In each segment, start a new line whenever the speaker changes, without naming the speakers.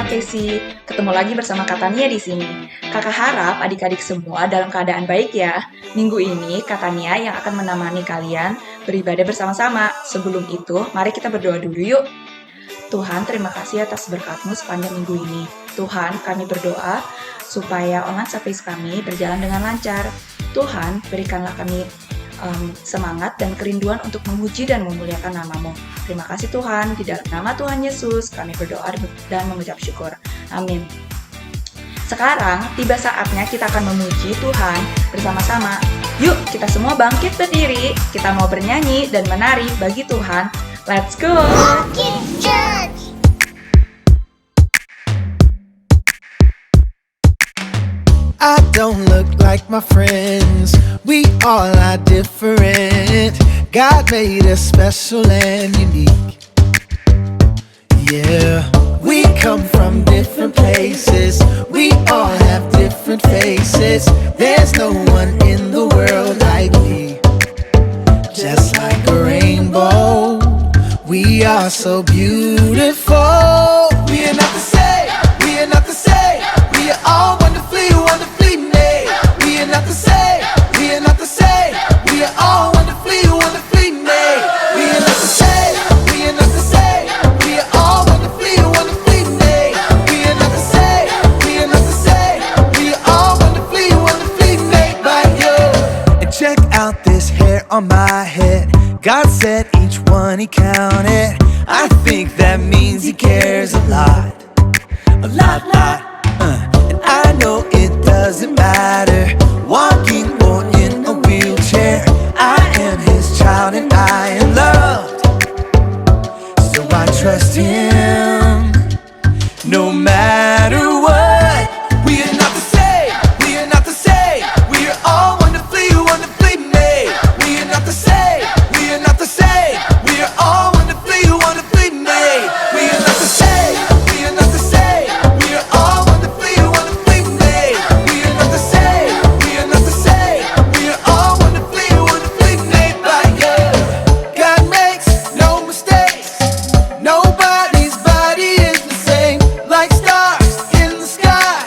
LKC, ketemu lagi bersama Kak Tania di sini. Kakak harap adik-adik semua dalam keadaan baik ya. Minggu ini Kak Tania yang akan menemani kalian beribadah bersama-sama. Sebelum itu, mari kita berdoa dulu yuk. Tuhan, terima kasih atas berkat-Mu sepanjang minggu ini. Tuhan, kami berdoa supaya online service kami berjalan dengan lancar. Tuhan, berikanlah kami semangat dan kerinduan untuk memuji dan memuliakan nama-Mu. Terima kasih Tuhan, di dalam nama Tuhan Yesus kami berdoa dan mengucap syukur. Amin. Sekarang tiba saatnya kita akan memuji Tuhan bersama-sama. Yuk kita semua bangkit berdiri, kita mau bernyanyi dan menari bagi Tuhan. Let's go!
I don't look like my friends, we all are different. God made us special and unique. Yeah, we come from different places, we all have different faces. There's no one in the world like me. Just like a rainbow, we are so beautiful. We are not the same, we are not the same. We are all wonderfully, wonderfully made. We are not the same, we are not the same. We are all wonderfully, wonderfully made. We are not the same, we are not the same. We are all wonderfully, wonderfully made. We are not the same, we are not the same. We are all wonderfully, wonderfully made by you. And check out this hair on my head. God said each one He counted. I think that means He cares a lot. A lot, lot. And I know it doesn't matter walking or in a wheelchair. I am His child and I am loved, so I trust Him no matter what. We are not the same, we are not the same. We are all wonderfully, wonderfully made. We are not the same, we are not the same. We are all wonderfully, wonderfully made. We are not the same, we are not the same. We are all wonderfully, wonderfully made. We are not the same, we are not the same. We are all wonderfully, wonderfully made by you. God makes no mistakes. Nobody's body is the same. Like stars in the sky,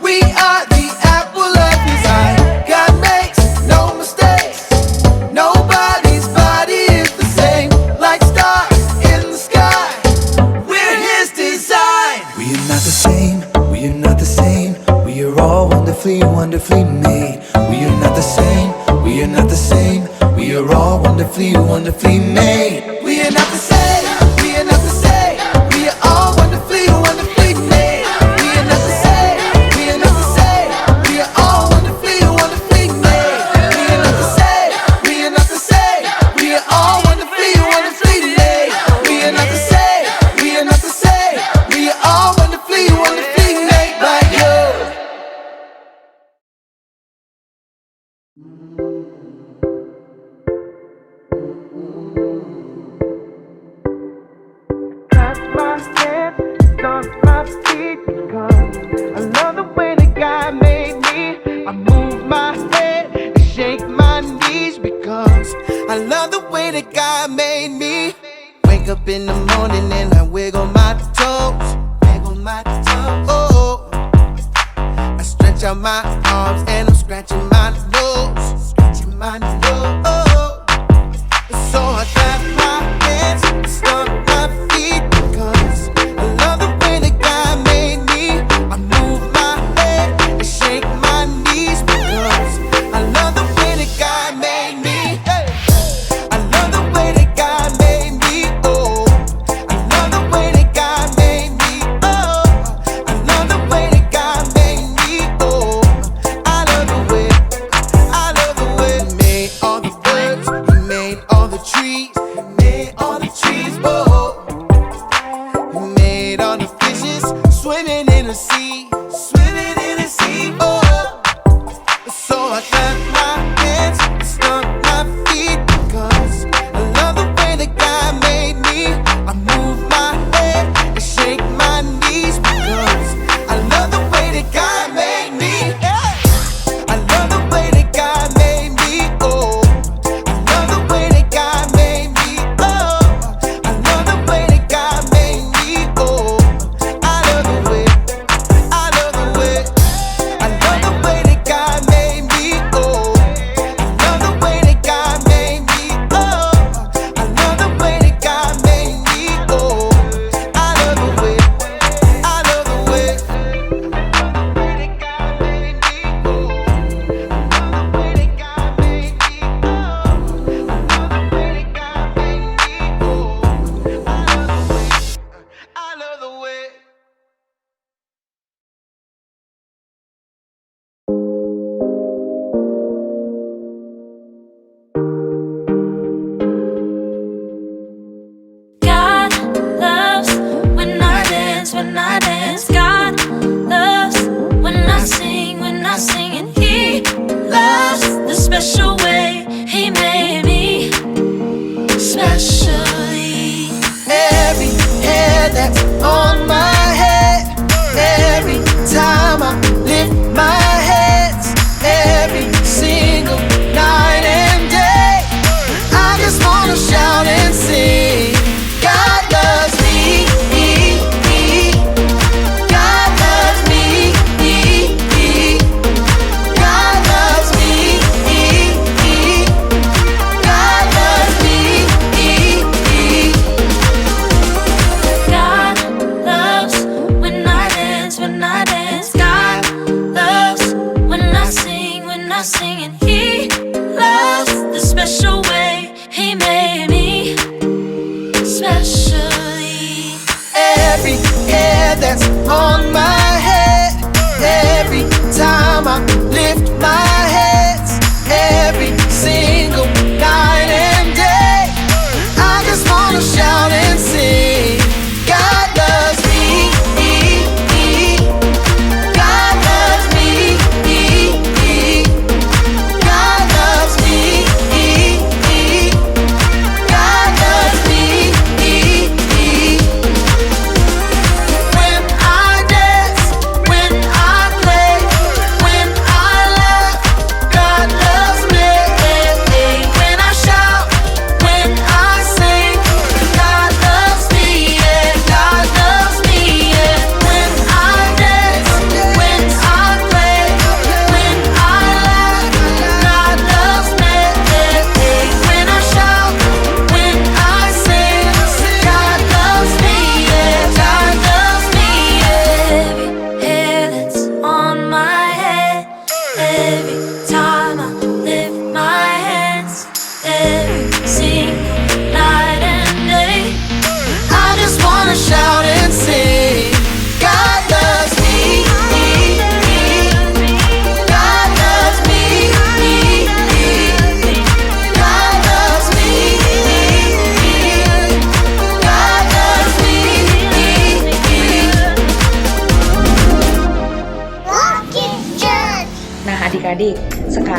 we are the apple of His eye. God makes no mistakes. Nobody's body is the same. Like stars in the sky, we're His design. We are not the same, we are not the same. We are all wonderfully, wonderfully made. We are not the same, we are not the same. We are all wonderfully, wonderfully made. We are not the same, we are not the same. We are all wonderfully, wonderfully made. We are not the same, we are not the same. We are all wonderfully, wonderfully made. We are not the same, we are not the same. We are all wonderfully, wonderfully made. We are not the same, we are not the same. We are all wonderfully, wonderfully made by you.
Tap my head, stomp my feet, because I love the way that God made me. I move my head and shake my knees, because I love the way that God made me. Wake up in the morning and I wiggle my toes, wiggle my toes. Oh, I stretch out my arms and I'm scratching my nose, scratching my nose. Oh, so I clap my hands, stomp my feet, because I love the way that God made me. I move my head and shake my knees, because I love the way that God made me. Hey. I love the way that God made me. Oh, I love the way that God made me. Oh, I love the way that God made me. Oh, I love the way, I love the way. Made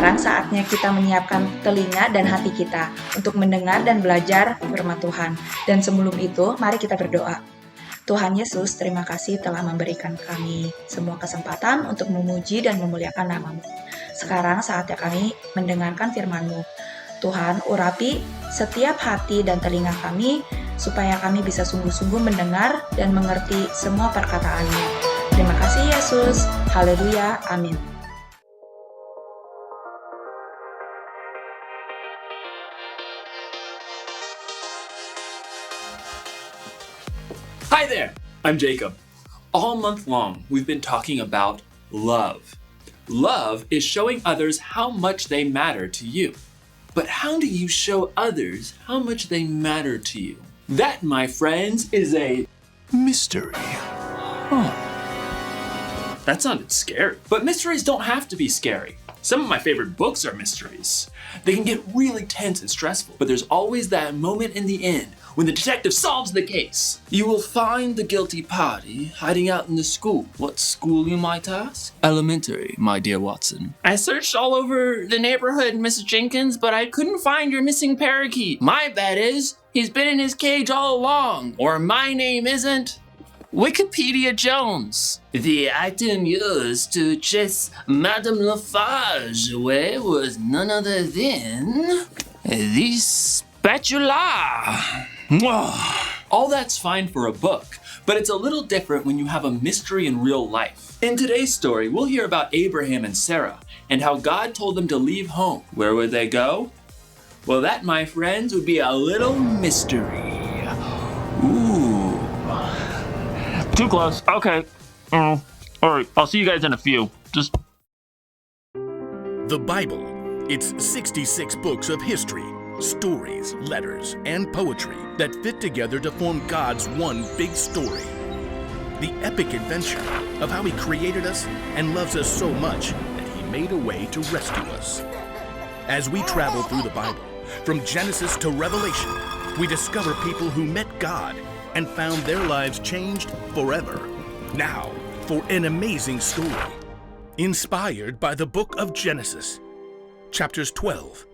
Sekarang saatnya kita menyiapkan telinga dan hati kita untuk mendengar dan belajar firman Tuhan. Dan sebelum itu, mari kita berdoa. Tuhan Yesus, terima kasih telah memberikan kami semua kesempatan untuk memuji dan memuliakan nama-Mu. Sekarang saatnya kami mendengarkan firman-Mu. Tuhan, urapi setiap hati dan telinga kami, supaya kami bisa sungguh-sungguh mendengar dan mengerti semua perkataan-Mu. Terima kasih Yesus. Haleluya. Amin.
Hi there, I'm Jacob. All month long, we've been talking about love. Love is showing others how much they matter to you. But how do you show others how much they matter to you? That, my friends, is a mystery. That sounded scary. But mysteries don't have to be scary. Some of my favorite books are mysteries. They can get really tense and stressful, but there's always that moment in the end when the detective solves the case. You will find the guilty party hiding out in the school. What school, you might ask? Elementary, my dear Watson. I searched all over the neighborhood, Mrs. Jenkins, but I couldn't find your missing parakeet. My bet is he's been in his cage all along, or my name isn't Wikipedia Jones. The item used to chase Madame Lafarge away was none other than the spatula. All that's fine for a book, but it's a little different when you have a mystery in real life. In today's story, we'll hear about Abraham and Sarah and how God told them to leave home. Where would they go? Well, that, my friends, would be a little mystery. Ooh.
Too close. Okay. All right. I'll see you guys in a few.
The Bible. It's 66 books of history, stories, letters, and poetry that fit together to form God's one big story. The epic adventure of how He created us and loves us so much that He made a way to rescue us. As we travel through the Bible, from Genesis to Revelation, we discover people who met God and found their lives changed forever. Now, for an amazing story, inspired by the book of Genesis, chapters 12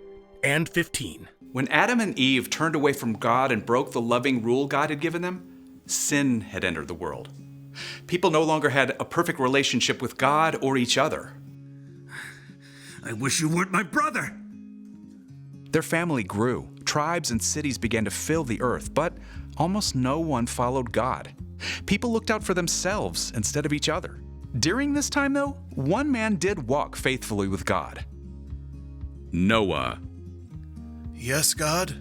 and 15.
When Adam and Eve turned away from God and broke the loving rule God had given them, sin had entered the world. People no longer had a perfect relationship with God or each other.
I wish you weren't my brother.
Their family grew. Tribes and cities began to fill the earth, but almost no one followed God. People looked out for themselves instead of each other. During this time, though, one man did walk faithfully with God.
Noah.
Yes, God?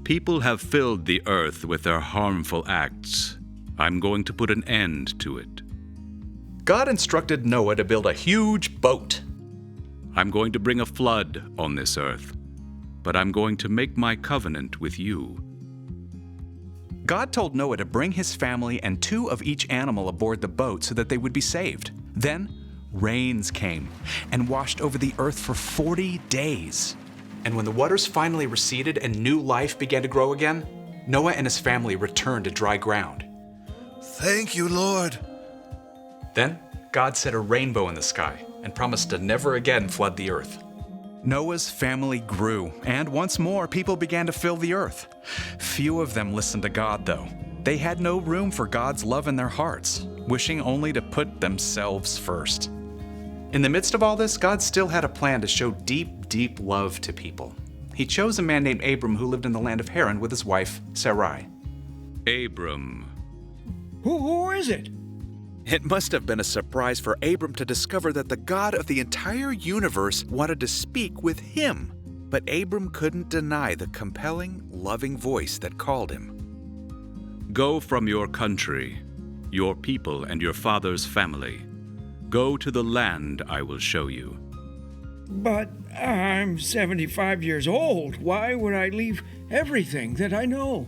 People have filled the earth with their harmful acts. I'm going to put an end to it.
God instructed Noah to build a huge boat.
I'm going to bring a flood on this earth, but I'm going to make my covenant with you.
God told Noah to bring his family and 2 of each animal aboard the boat so that they would be saved. Then rains came and washed over the earth for 40 days. And when the waters finally receded and new life began to grow again, Noah and his family returned to dry ground.
Thank you, Lord.
Then God set a rainbow in the sky and promised to never again flood the earth. Noah's family grew, and once more people began to fill the earth. Few of them listened to God, though. They had no room for God's love in their hearts, wishing only to put themselves first. In the midst of all this, God still had a plan to show deep, deep love to people. He chose a man named Abram who lived in the land of Haran with his wife, Sarai.
Abram.
Who is it?
It must have been a surprise for Abram to discover that the God of the entire universe wanted to speak with him. But Abram couldn't deny the compelling, loving voice that called him.
Go from your country, your people, and your father's family. Go to the land I will show you.
But I'm 75 years old. Why would I leave everything that I know?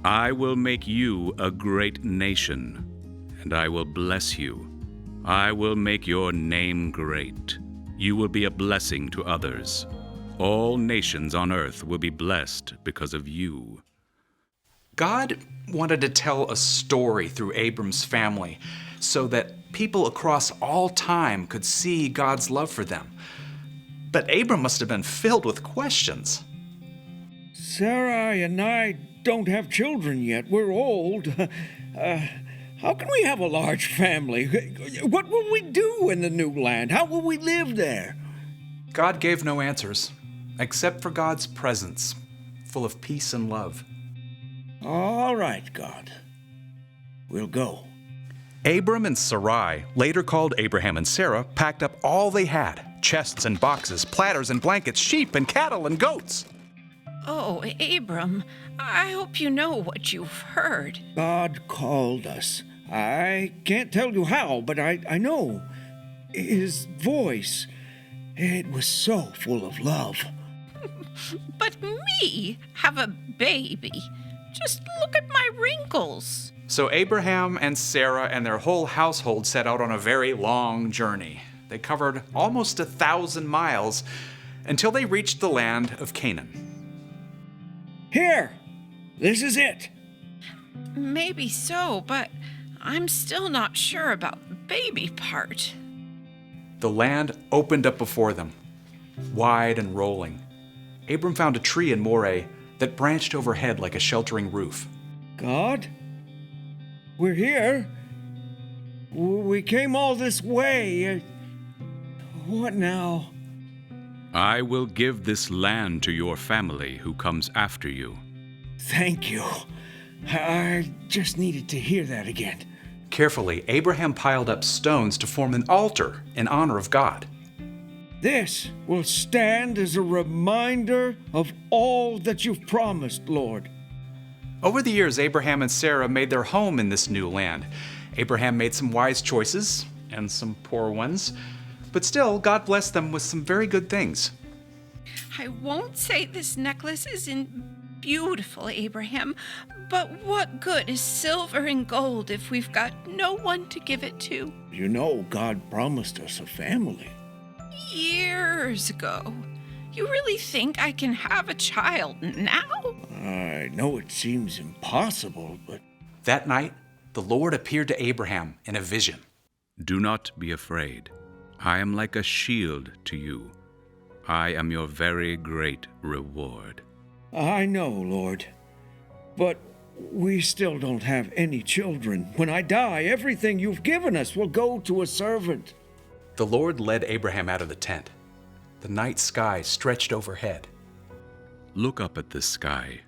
I will make you a great nation, and I will bless you. I will make your name great. You will be a blessing to others. All nations on earth will be blessed because of you.
God wanted to tell a story through Abram's family so that people across all time could see God's love for them. But Abram must have been filled with questions.
Sarai and I don't have children yet. We're old. How can we have a large family? What will we do in the new land? How will we live there?
God gave no answers, except for God's presence, full of peace and love.
All right, God. We'll go.
Abram and Sarai, later called Abraham and Sarah, packed up all they had: chests and boxes, platters and blankets, sheep and cattle and goats.
Oh, Abram, I hope you know what you've heard.
God called us. I can't tell you how, but I know. His voice, it was so full of love.
But me have a baby. Just look at my wrinkles.
So Abraham and Sarah and their whole household set out on a very long journey. They covered almost 1,000 miles until they reached the land of Canaan.
Here! This is it!
Maybe so, but I'm still not sure about the baby part.
The land opened up before them, wide and rolling. Abram found a tree in Moreh that branched overhead like a sheltering roof.
God? We're here. We came all this way. What now?
I will give this land to your family who comes after you.
Thank you. I just needed to hear that again.
Carefully, Abraham piled up stones to form an altar in honor of God.
This will stand as a reminder of all that you've promised, Lord.
Over the years, Abraham and Sarah made their home in this new land. Abraham made some wise choices and some poor ones, but still, God blessed them with some very good things.
I won't say this necklace isn't beautiful, Abraham, but what good is silver and gold if we've got no one to give it to?
You know, God promised us a family.
Years ago. You really think I can have a child now?
I know it seems impossible, but...
That night, the Lord appeared to Abraham in a vision.
Do not be afraid. I am like a shield to you. I am your very great reward.
I know, Lord, but we still don't have any children. When I die, everything you've given us will go to a servant.
The Lord led Abraham out of the tent. The night sky stretched overhead.
Look up at the sky.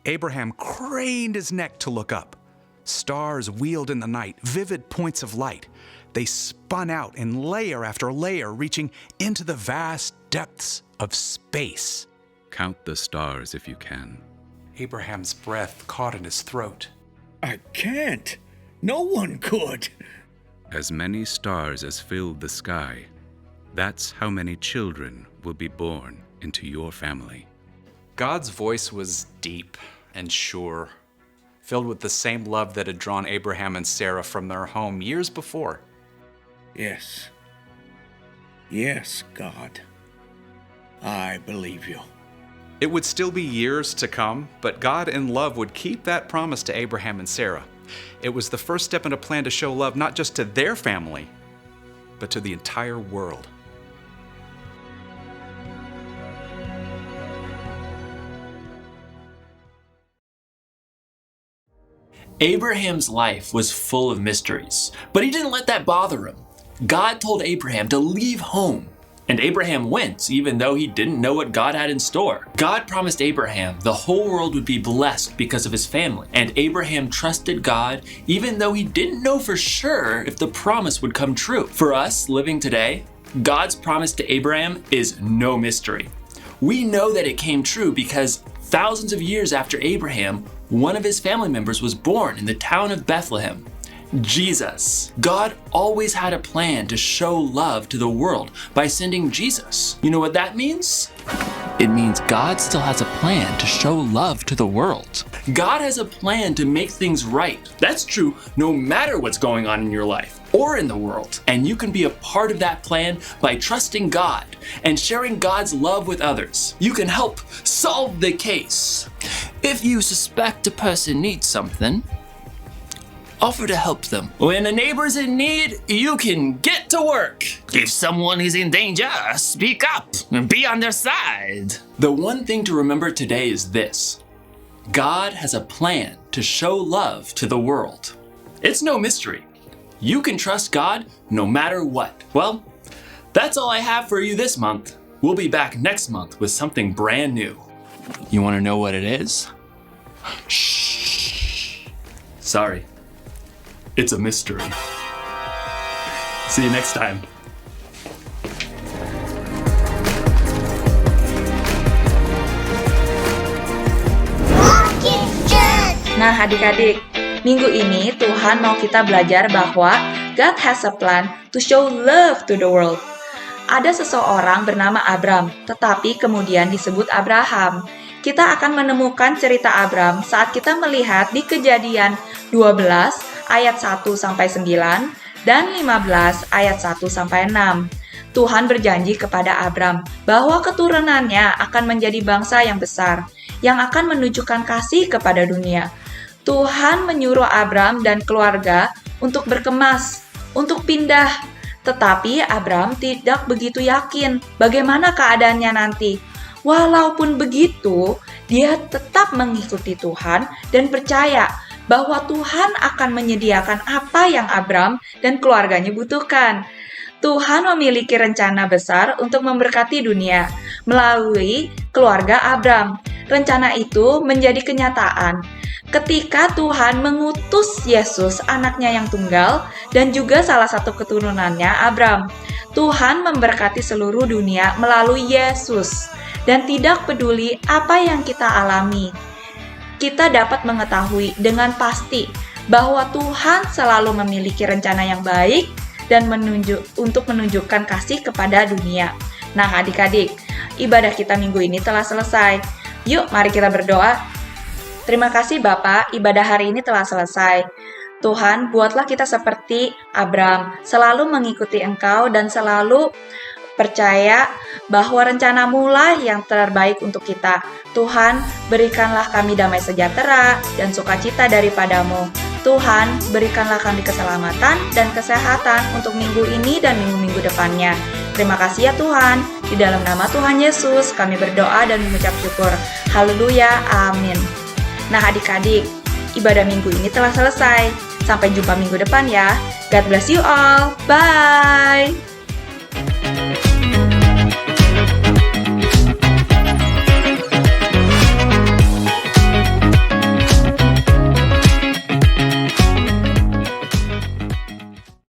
Abraham craned his neck to look up. Stars wheeled in the night, vivid points of light. They spun out in layer after layer, reaching into the vast depths of space.
Count the stars if you can.
Abraham's breath caught in his throat.
I can't. No one could.
As many stars as filled the sky, that's how many children will be born into your family.
God's voice was deep and sure, filled with the same love that had drawn Abraham and Sarah from their home years before.
Yes. Yes, God. I believe you.
It would still be years to come, but God in love would keep that promise to Abraham and Sarah. It was the first step in a plan to show love not just to their family, but to the entire world.
Abraham's life was full of mysteries, but he didn't let that bother him. God told Abraham to leave home, and Abraham went, even though he didn't know what God had in store. God promised Abraham the whole world would be blessed because of his family, and Abraham trusted God even though he didn't know for sure if the promise would come true. For us living today, God's promise to Abraham is no mystery. We know that it came true because thousands of years after Abraham, one of his family members was born in the town of Bethlehem. Jesus. God always had a plan to show love to the world by sending Jesus. You know what that means? It means God still has a plan to show love to the world. God has a plan to make things right. That's true no matter what's going on in your life or in the world. And you can be a part of that plan by trusting God and sharing God's love with others. You can help solve the case. If you suspect a person needs something, offer to help them. When a neighbor's in need, you can get to work. If someone is in danger, speak up and be on their side. The one thing to remember today is this: God has a plan to show love to the world. It's no mystery. You can trust God no matter what. Well, that's all I have for you this month. We'll be back next month with something brand new. You want to know what it is? Shh. Sorry. It's a mystery. See you next time.
Nah adik-adik, minggu ini Tuhan mau kita belajar bahwa God has a plan to show love to the world. Ada seseorang bernama Abram, tetapi kemudian disebut Abraham. Kita akan menemukan cerita Abram saat kita melihat di Kejadian 12 ayat 1-9 dan 15 ayat 1-6. Tuhan berjanji kepada Abram bahwa keturunannya akan menjadi bangsa yang besar, yang akan menunjukkan kasih kepada dunia. Tuhan menyuruh Abram dan keluarga untuk berkemas, untuk pindah. Tetapi Abram tidak begitu yakin bagaimana keadaannya nanti. Walaupun begitu, dia tetap mengikuti Tuhan dan percaya bahwa Tuhan akan menyediakan apa yang Abram dan keluarganya butuhkan. Tuhan memiliki rencana besar untuk memberkati dunia melalui keluarga Abram. Rencana itu menjadi kenyataan ketika Tuhan mengutus Yesus, anaknya yang tunggal, dan juga salah satu keturunannya, Abram. Tuhan memberkati seluruh dunia melalui Yesus, dan tidak peduli apa yang kita alami. Kita dapat mengetahui dengan pasti bahwa Tuhan selalu memiliki rencana yang baik dan untuk menunjukkan kasih kepada dunia. Nah adik-adik, ibadah kita minggu ini telah selesai. Yuk mari kita berdoa. Terima kasih Bapak, ibadah hari ini telah selesai. Tuhan, buatlah kita seperti Abram, selalu mengikuti Engkau dan selalu percaya bahwa rencana-Mu lah yang terbaik untuk kita. Tuhan, berikanlah kami damai sejahtera dan sukacita daripada-Mu. Tuhan, berikanlah kami keselamatan dan kesehatan untuk minggu ini dan minggu-minggu depannya. Terima kasih ya Tuhan. Di dalam nama Tuhan Yesus, kami berdoa dan mengucap syukur. Haleluya, amin. Nah adik-adik, ibadah minggu ini telah selesai. Sampai jumpa minggu depan ya. God bless you all. Bye.